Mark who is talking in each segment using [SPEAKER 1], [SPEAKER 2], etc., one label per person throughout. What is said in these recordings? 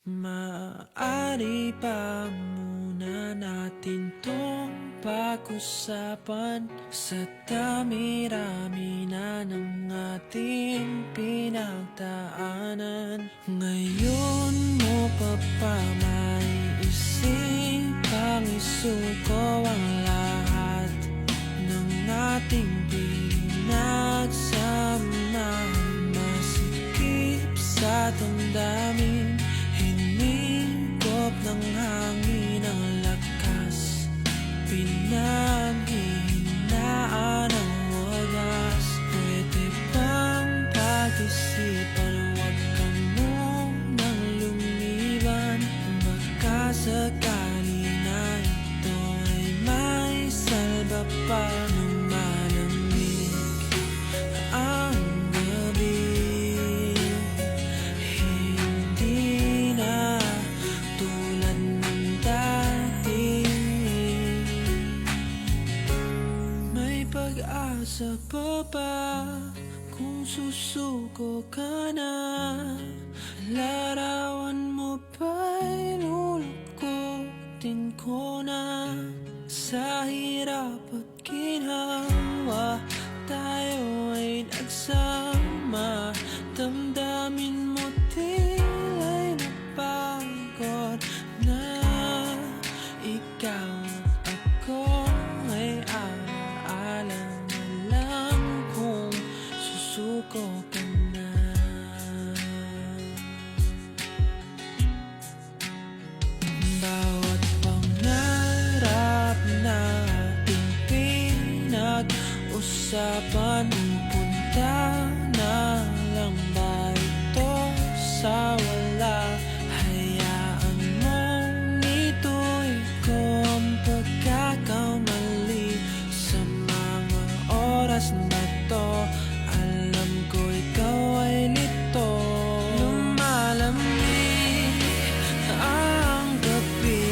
[SPEAKER 1] Maaari ba muna natin tong pag-usapan? Sa dami-rami na ng ating pinagdaanan, ngayon mo pa ba maiisipang isuko ang lahat ng ating pinagsamahan? Masikip sa damdamin, hinigop ng hangin ang lakas, pinanghihinaan ang wagas. Pwede bang pag-isipan, huwag ka munang lumiban? Baka sakali na ito ay may salba pa. Lumalamig ang gabi, hindi na tulad ng dati. May pag-asa pa ba kung susuko ka na? Larawan mo ba'y lulukutin ko na? Sa hirap at ginhawa, tayo ay nagsama. Damdamin mo tila'y napagod na. Ikaw at ako ay alaala na lang kung susuko ka na. Bawat pangarap na ating pinag-usapan, punta na lang ba ito sa wala? Hayaan mong ito'y ko ang pagkakamali sa mga oras na to. Alam ko ikaw ay lito. Lumalamig ang gabi,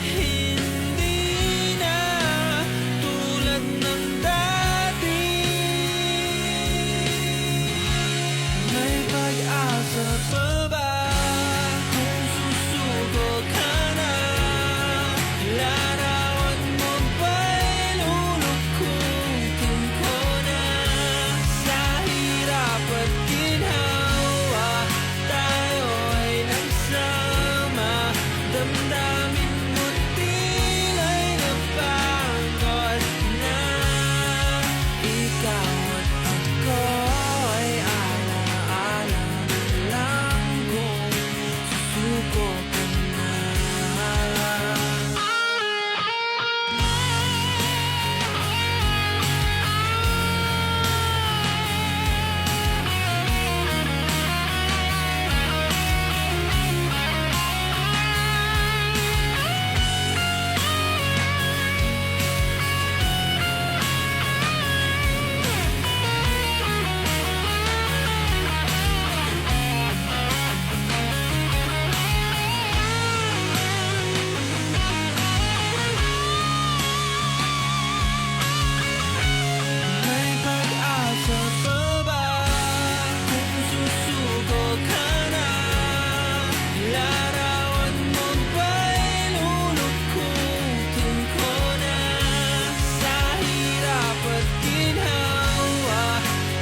[SPEAKER 1] hindi na tulad ng dati. May pag-asa pa ba kung susuko ka na? Larawan mo ba'y lulukutin ko na? Sa hirap at ginhawa, tayo ay nagsama. Damdamin mo tila'y napagod na. Ikaw at ako ay alaala na lang kung susuko ka na. May pag-asa pa ba kung susuko ka na? Larawan mo ba'y lulukutin ko na? Sa hirap at ginhawa,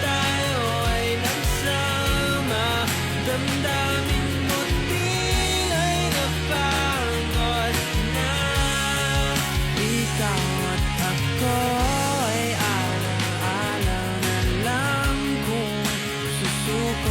[SPEAKER 1] tayo ay nagsama. Damdamin mo tila'y napagod na. Ikaw at ako ay alaala na lang kung susuko